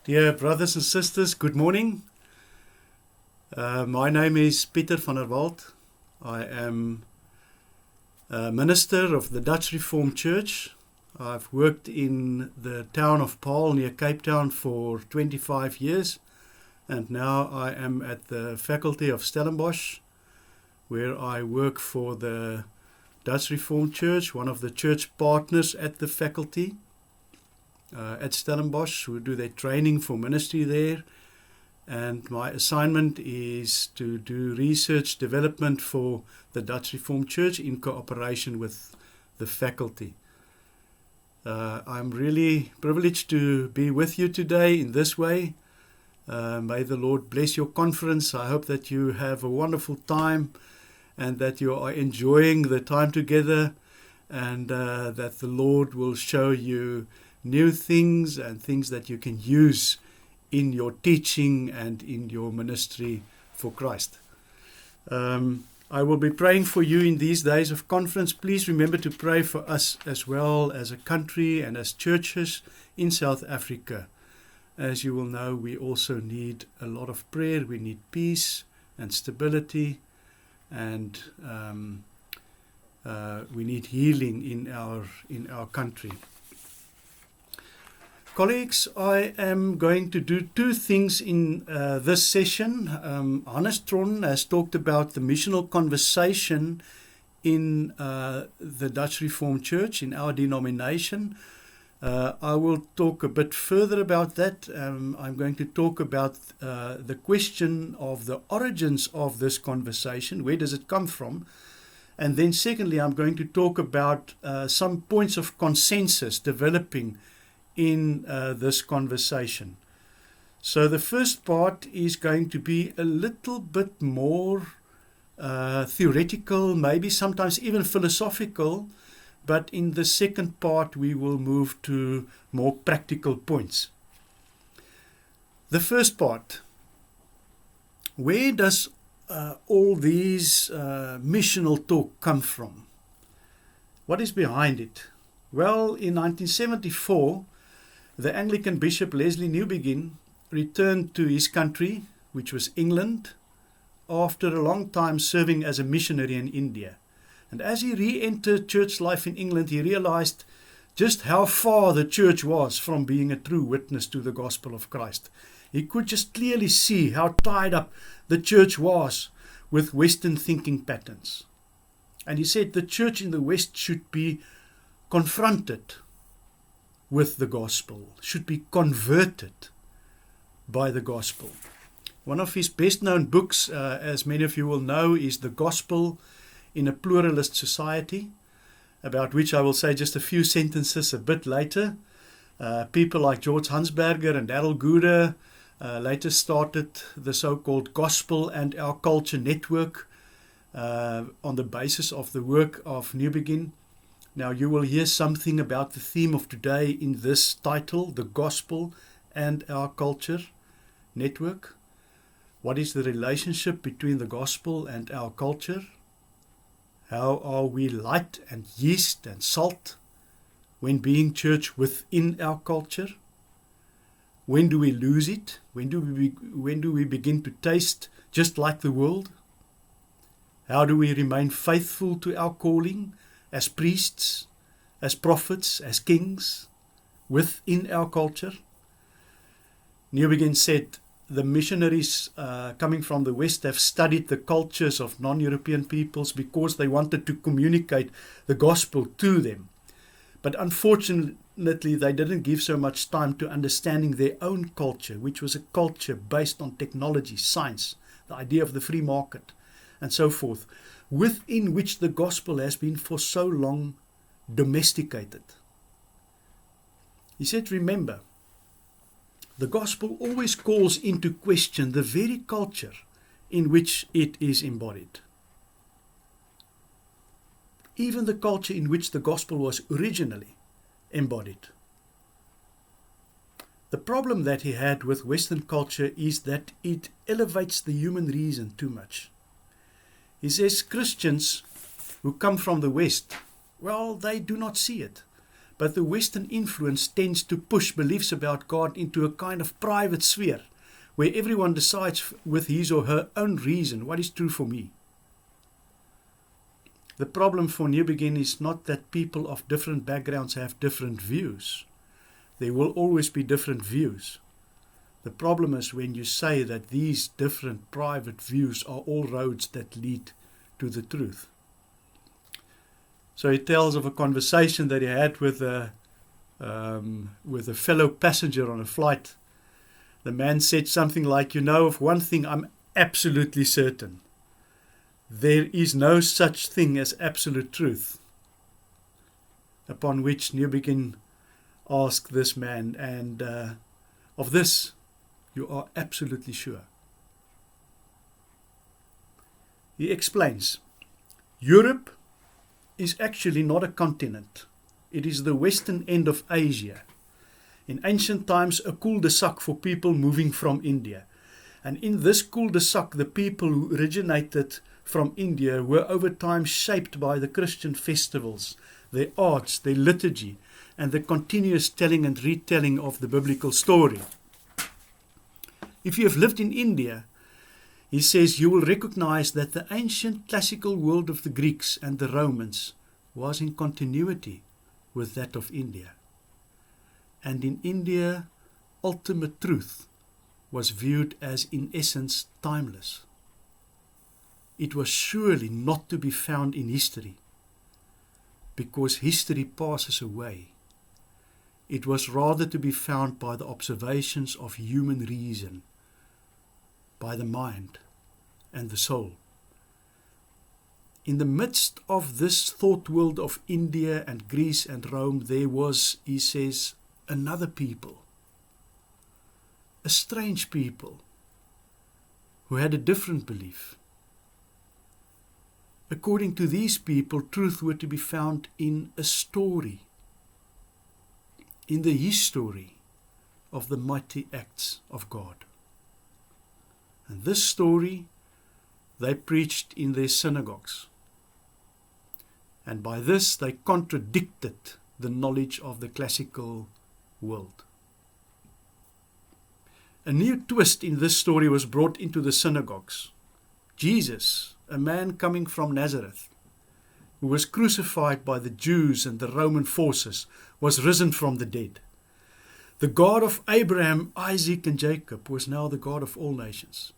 Dear brothers and sisters, good morning. My name is Pieter van der Walt. I am a minister of the Dutch Reformed Church. I've worked in the town of Paarl near Cape Town for 25 years, and now I am at the faculty of Stellenbosch, where I work for the Dutch Reformed Church, one of the church partners at the faculty at Stellenbosch, who do their training for ministry there. And my assignment is to do research development for the Dutch Reformed Church in cooperation with the faculty. I'm really privileged to be with you today in this way. May the Lord bless your conference. I hope that you have a wonderful time and that you are enjoying the time together, and that the Lord will show you new things and things that you can use in your teaching and in your ministry for Christ. I will be praying for you in these days of conference. Please remember to pray for us as well as a country and as churches in South Africa. As you will know, we also need a lot of prayer. We need peace and stability, and we need healing in our country. Colleagues, I am going to do two things in this session. Hannes Tron has talked about the missional conversation in the Dutch Reformed Church, in our denomination. I will talk a bit further about that. I'm going to talk about the question of the origins of this conversation. Where does it come from? And then secondly, I'm going to talk about some points of consensus developing in this conversation. So the first part is going to be a little bit more theoretical, maybe sometimes even philosophical, but in the second part we will move to more practical points. The first part: where does all these missional talk come from? What is behind it? Well, in 1974, the Anglican Bishop Leslie Newbegin returned to his country, which was England, after a long time serving as a missionary in India. And as he re-entered church life in England, he realized just how far the church was from being a true witness to the gospel of Christ. He could just clearly see how tied up the church was with Western thinking patterns. And he said the church in the West should be confronted with the gospel, should be converted by the gospel. One of his best known books, as many of you will know, is The Gospel in a Pluralist Society, about which I will say just a few sentences a bit later. People like George Hansberger and Darrell Gooder later started the so-called Gospel and Our Culture Network on the basis of the work of Newbegin. Now you will hear something about the theme of today in this title, The Gospel and Our Culture Network. What is the relationship between the gospel and our culture? How are we light and yeast and salt when being church within our culture? When do we lose it? When do we begin to taste just like the world? How do we remain faithful to our calling as priests, as prophets, as kings, within our culture? Newbegin said the missionaries coming from the West have studied the cultures of non-European peoples because they wanted to communicate the gospel to them. But unfortunately, they didn't give so much time to understanding their own culture, which was a culture based on technology, science, the idea of the free market, and so forth, within which the gospel has been for so long domesticated. He said, remember, the gospel always calls into question the very culture in which it is embodied. Even the culture in which the gospel was originally embodied. The problem that he had with Western culture is that it elevates the human reason too much. He says Christians who come from the West, well, they do not see it. But the Western influence tends to push beliefs about God into a kind of private sphere, where everyone decides with his or her own reason what is true for me. The problem for New Begin is not that people of different backgrounds have different views. There will always be different views. The problem is when you say that these different private views are all roads that lead to the truth. So he tells of a conversation that he had with a fellow passenger on a flight. The man said something like, of one thing I'm absolutely certain. There is no such thing as absolute truth. Upon which New Begin asked this man, and of this you are absolutely sure. He explains, Europe is actually not a continent. It is the western end of Asia. In ancient times, a cul-de-sac for people moving from India. And in this cul-de-sac, the people who originated from India were over time shaped by the Christian festivals, their arts, their liturgy, and the continuous telling and retelling of the biblical story. If you have lived in India, he says, you will recognize that the ancient classical world of the Greeks and the Romans was in continuity with that of India. And in India, ultimate truth was viewed as in essence timeless. It was surely not to be found in history, because history passes away. It was rather to be found by the observations of human reason, by the mind and the soul. In the midst of this thought world of India and Greece and Rome, there was, he says, another people, a strange people, who had a different belief. According to these people, truth were to be found in a story, in the history of the mighty acts of God. And this story they preached in their synagogues. And by this they contradicted the knowledge of the classical world. A new twist in this story was brought into the synagogues. Jesus, a man coming from Nazareth, who was crucified by the Jews and the Roman forces, was risen from the dead. The God of Abraham, Isaac, and Jacob was now the God of all nations.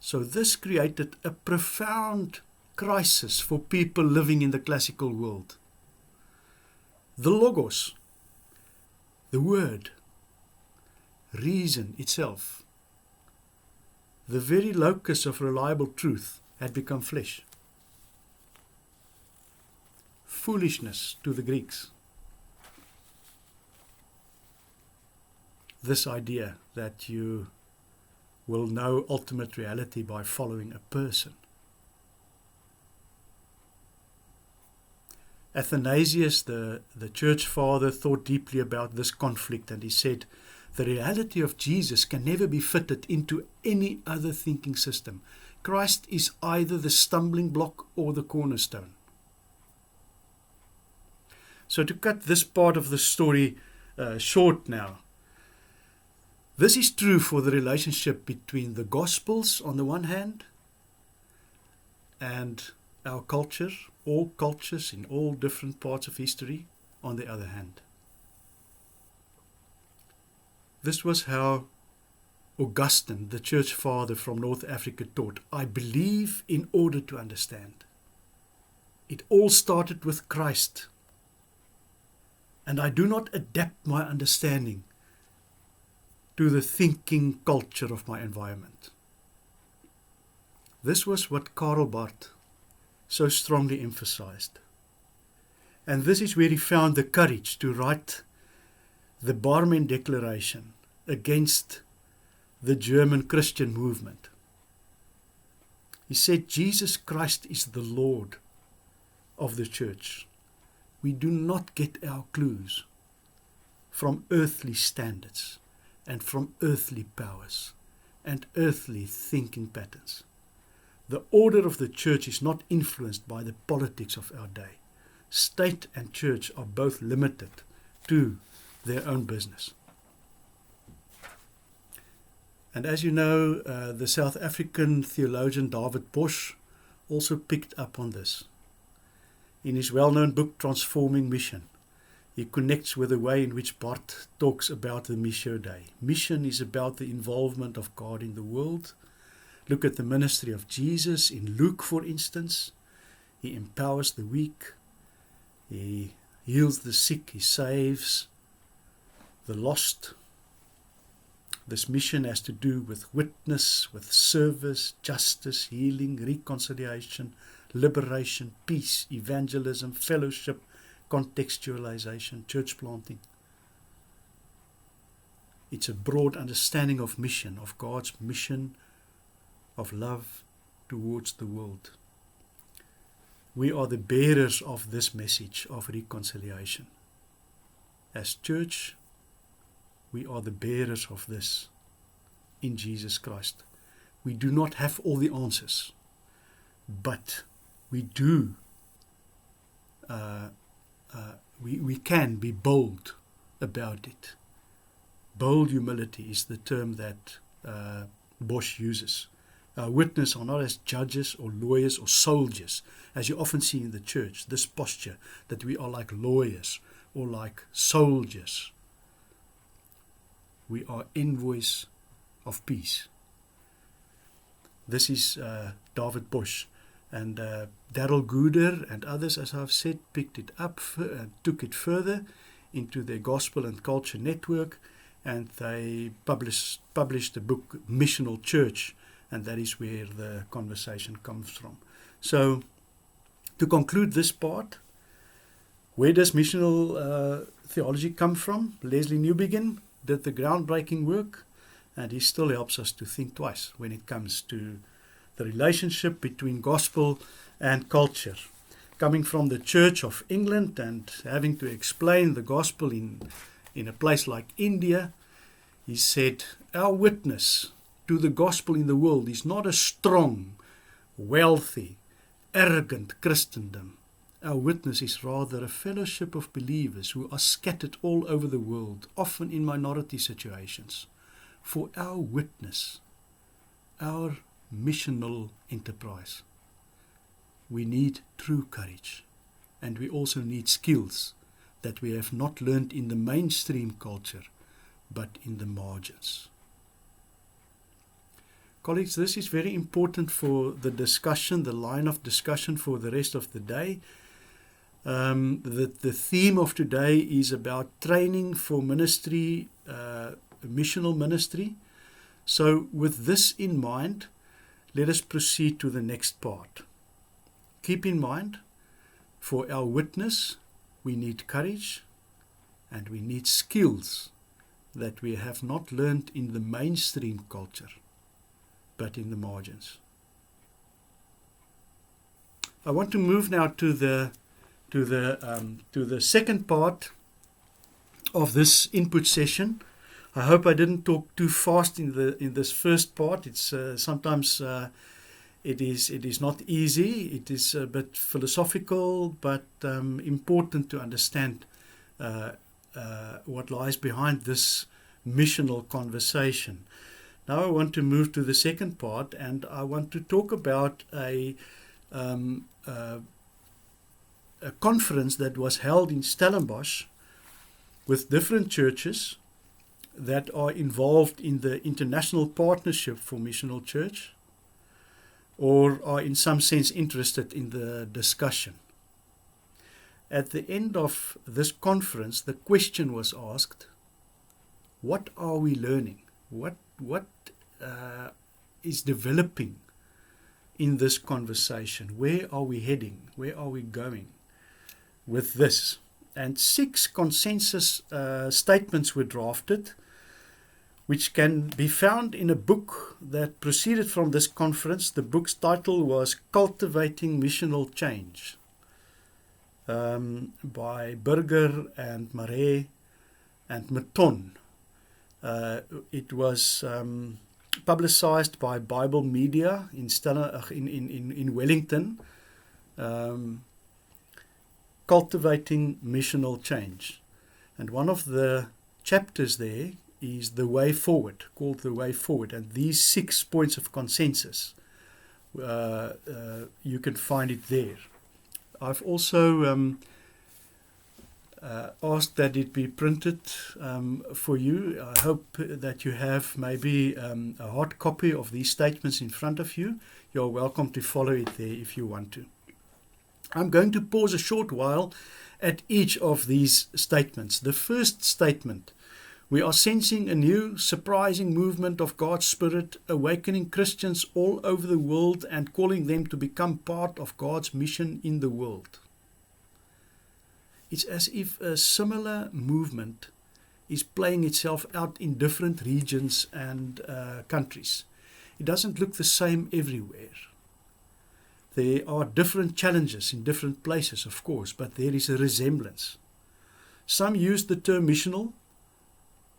So this created a profound crisis for people living in the classical world. The Logos, the Word, reason itself, the very locus of reliable truth, had become flesh. Foolishness to the Greeks. This idea that you will know ultimate reality by following a person. Athanasius, the church father, thought deeply about this conflict, and he said, the reality of Jesus can never be fitted into any other thinking system. Christ is either the stumbling block or the cornerstone. So to cut this part of the story short now, this is true for the relationship between the Gospels on the one hand and our culture, all cultures in all different parts of history on the other hand. This was how Augustine, the church father from North Africa, taught. I believe in order to understand. It all started with Christ. And I do not adapt my understanding to the thinking culture of my environment. This was what Karl Barth so strongly emphasized. And this is where he found the courage to write the Barmen Declaration against the German Christian movement. He said, Jesus Christ is the Lord of the church. We do not get our clues from earthly standards and from earthly powers and earthly thinking patterns. The order of the church is not influenced by the politics of our day. state and church are both limited to their own business. And as you know, the South African theologian David Bosch also picked up on this. In his well-known book, Transforming Mission, he connects with the way in which Bart talks about the Missio Dei. Mission is about the involvement of God in the world. Look at the ministry of Jesus in Luke, for instance. He empowers the weak. He heals the sick. He saves the lost. This mission has to do with witness, with service, justice, healing, reconciliation, liberation, peace, evangelism, fellowship, contextualization, church planting. It's a broad understanding of mission, of God's mission of love towards the world. We are the bearers of this message of reconciliation. As church, we are the bearers of this in Jesus Christ. We do not have all the answers, but we do. We can be bold about it. Bold humility is the term that Bosch uses. Our witness are not as judges or lawyers or soldiers, as you often see in the church, this posture that we are like lawyers or like soldiers. We are envoys of peace. This is David Bosch. And Darrell Gooder and others, as I've said, picked it up and took it further into their Gospel and Culture Network, and they published the book Missional Church, and that is where the conversation comes from. So, to conclude this part, where does missional theology come from? Leslie Newbegin did the groundbreaking work, and he still helps us to think twice when it comes to the relationship between gospel and culture. Coming from the Church of England and having to explain the gospel in a place like India, he said, our witness to the gospel in the world is not a strong, wealthy, arrogant Christendom. Our witness is rather a fellowship of believers who are scattered all over the world, often in minority situations. For our witness, our missional enterprise, we need true courage, and we also need skills that we have not learned in the mainstream culture, but in the margins. Colleagues, this is very important for the discussion, the line of discussion for the rest of the day. The theme of today is about training for ministry, missional ministry. So with this in mind, let us proceed to the next part. Keep in mind, for our witness, we need courage and we need skills that we have not learned in the mainstream culture, but in the margins. I want to move now to the second part of this input session. I hope I didn't talk too fast in this first part. It's sometimes it is not easy. It is a bit philosophical, but important to understand what lies behind this missional conversation. Now I want to move to the second part, and I want to talk about a conference that was held in Stellenbosch with different churches that are involved in the International Partnership for Missional Church, or are in some sense interested in the discussion. At the end of this conference, the question was asked, what are we learning? What is developing in this conversation? Where are we heading? Where are we going with this? And 6 consensus statements were drafted, which can be found in a book that proceeded from this conference. The book's title was Cultivating Missional Change, by Burger and Marais and Meton. It was publicized by Bible Media in Wellington. cultivating missional change. And one of the chapters there is the way forward, called the way forward. And these 6 points of consensus, you can find it there. I've also asked that it be printed for you. I hope that you have maybe a hard copy of these statements in front of you. You're welcome to follow it there if you want to. I'm going to pause a short while at each of these statements. The first statement: we are sensing a new, surprising movement of God's Spirit, awakening Christians all over the world and calling them to become part of God's mission in the world. It's as if a similar movement is playing itself out in different regions and countries. It doesn't look the same everywhere. There are different challenges in different places, of course, but there is a resemblance. Some use the term missional,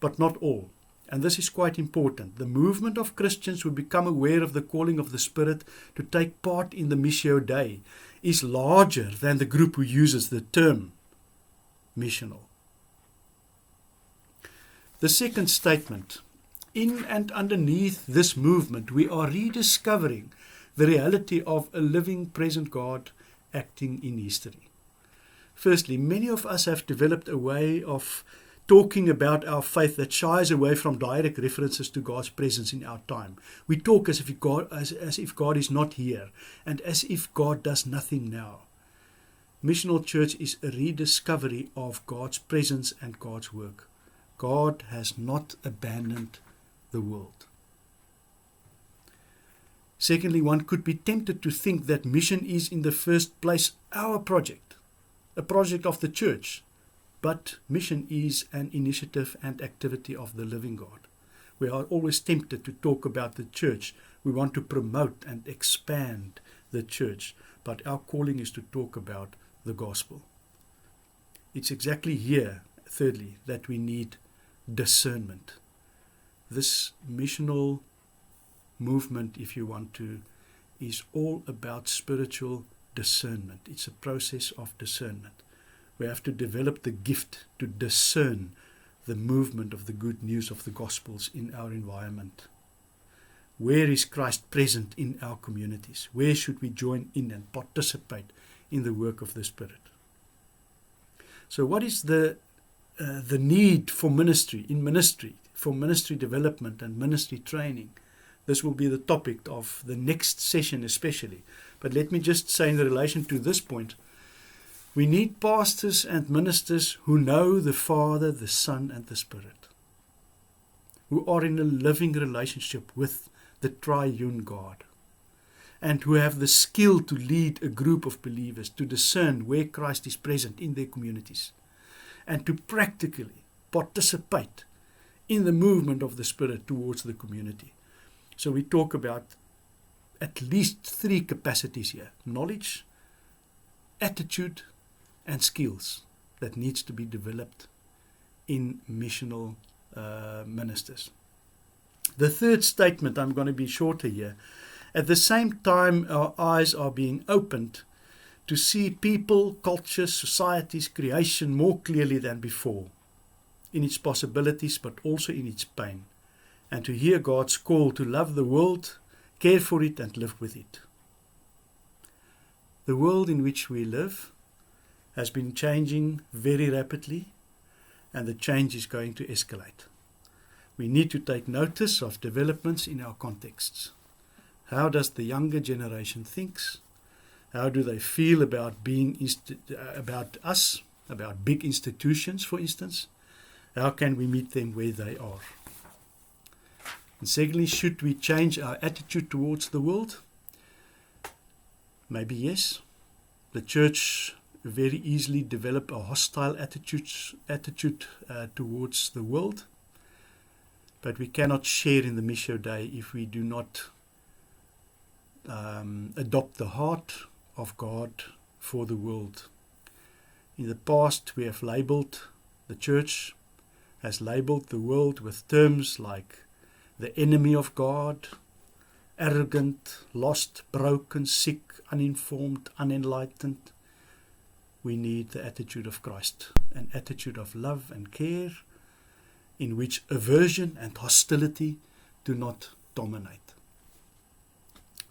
but not all. And this is quite important. The movement of Christians who become aware of the calling of the Spirit to take part in the Missio Dei is larger than the group who uses the term missional. The second statement: in and underneath this movement, we are rediscovering the reality of a living, present God acting in history. Firstly, many of us have developed a way of talking about our faith that shies away from direct references to God's presence in our time. We talk as if God is not here, and as if God does nothing now. Missional Church is a rediscovery of God's presence and God's work. God has not abandoned the world. Secondly, one could be tempted to think that mission is in the first place our project, a project of the church. But mission is an initiative and activity of the living God. We are always tempted to talk about the church. We want to promote and expand the church. But our calling is to talk about the gospel. It's exactly here, thirdly, that we need discernment. This missional movement, if you want to, is all about spiritual discernment. It's a process of discernment. We have to develop the gift to discern the movement of the good news of the Gospels in our environment. Where is Christ present in our communities? Where should we join in and participate in the work of the Spirit? So what is the need for ministry, for ministry development and ministry training? This will be the topic of the next session especially. But let me just say in relation to this point, we need pastors and ministers who know the Father, the Son, and the Spirit, who are in a living relationship with the triune God, and who have the skill to lead a group of believers, to discern where Christ is present in their communities, and to practically participate in the movement of the Spirit towards the community. So we talk about at least 3 capacities here: knowledge, attitude, and skills that needs to be developed in missional ministers. The third statement, I'm going to be shorter here. At the same time, our eyes are being opened to see people, cultures, societies, creation more clearly than before, in its possibilities but also in its pain, and to hear God's call to love the world, care for it, and live with it. The world in which we live has been changing very rapidly, and the change is going to escalate. We need to take notice of developments in our contexts. How does the younger generation think? How do they feel about about us, about big institutions, for instance? How can we meet them where they are? And secondly, should we change our attitude towards the world? Maybe yes. The church very easily develop a hostile attitude towards the world, but we cannot share in the Missio Dei if we do not adopt the heart of God for the world. In the past, we have labeled, the church has labeled the world with terms like the enemy of God, arrogant, lost, broken, sick, uninformed, unenlightened. we need the attitude of Christ, an attitude of love and care in which aversion and hostility do not dominate.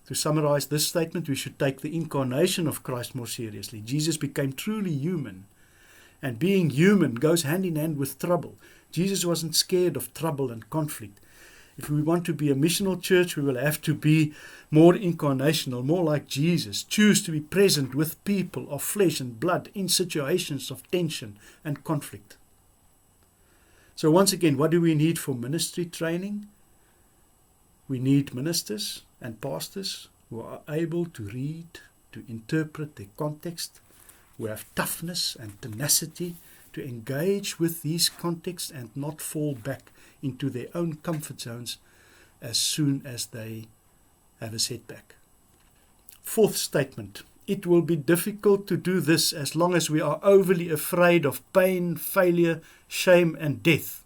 To summarize this statement, we should take the incarnation of Christ more seriously. Jesus became truly human, and being human goes hand in hand with trouble. Jesus wasn't scared of trouble and conflict. If we want to be a missional church, we will have to be more incarnational, more like Jesus. Choose to be present with people of flesh and blood in situations of tension and conflict. So once again, what do we need for ministry training? We need ministers and pastors who are able to read, to interpret their context, who have toughness and tenacity to engage with these contexts and not fall back into their own comfort zones as soon as they have a setback. Fourth statement, it will be difficult to do this as long as we are overly afraid of pain, failure, shame and death.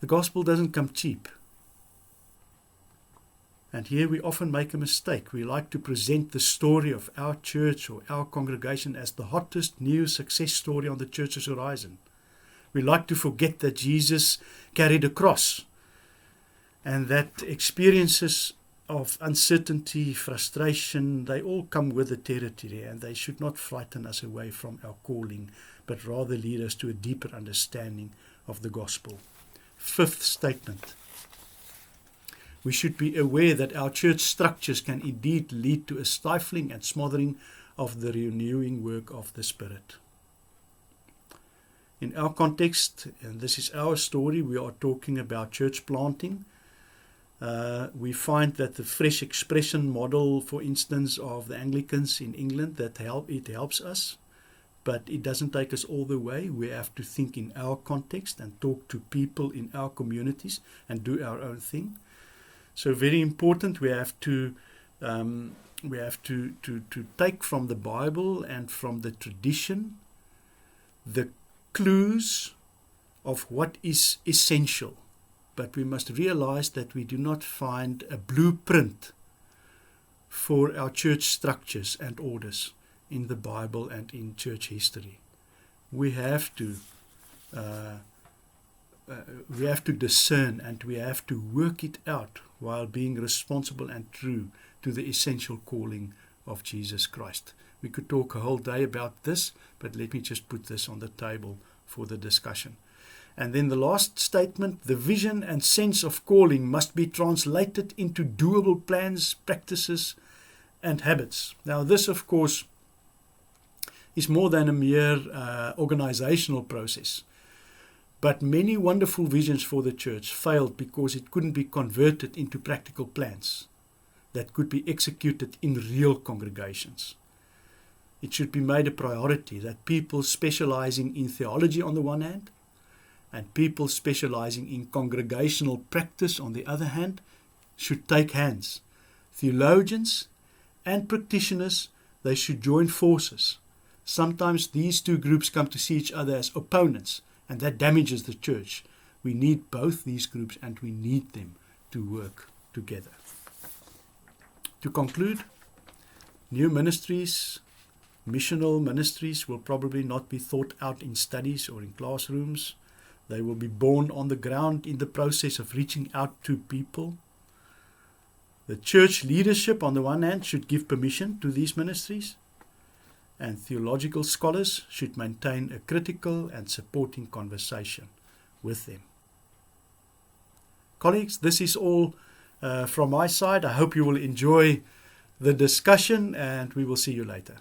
The gospel doesn't come cheap. And here we often make a mistake. We like to present the story of our church or our congregation as the hottest new success story on the church's horizon. We like to forget that Jesus carried a cross and that experiences of uncertainty, frustration, they all come with the territory, and they should not frighten us away from our calling, but rather lead us to a deeper understanding of the gospel. Fifth statement. We should be aware that our church structures can indeed lead to a stifling and smothering of the renewing work of the Spirit. In our context, and this is our story, we are talking about church planting. We find that the fresh expression model, for instance, of the Anglicans in England, it helps us, but it doesn't take us all the way. We have to think in our context and talk to people in our communities and do our own thing. So very important, we have to take from the Bible and from the tradition the clues of what is essential. But we must realize that we do not find a blueprint for our church structures and orders in the Bible and in church history. We have to discern, and we have to work it out while being responsible and true to the essential calling of Jesus Christ. We could talk a whole day about this, but let me just put this on the table for the discussion. And then the last statement, the vision and sense of calling must be translated into doable plans, practices, and habits. Now this, of course, is more than a mere organizational process. But many wonderful visions for the church failed because it couldn't be converted into practical plans that could be executed in real congregations. It should be made a priority that people specializing in theology on the one hand, and people specializing in congregational practice on the other hand, should take hands. Theologians and practitioners, they should join forces. Sometimes these two groups come to see each other as opponents, and that damages the church. We need both these groups, and we need them to work together. To conclude, new ministries, missional ministries, will probably not be thought out in studies or in classrooms. They will be born on the ground in the process of reaching out to people. The church leadership, on the one hand, should give permission to these ministries, and theological scholars should maintain a critical and supporting conversation with them. Colleagues, this is all from my side. I hope you will enjoy the discussion, and we will see you later.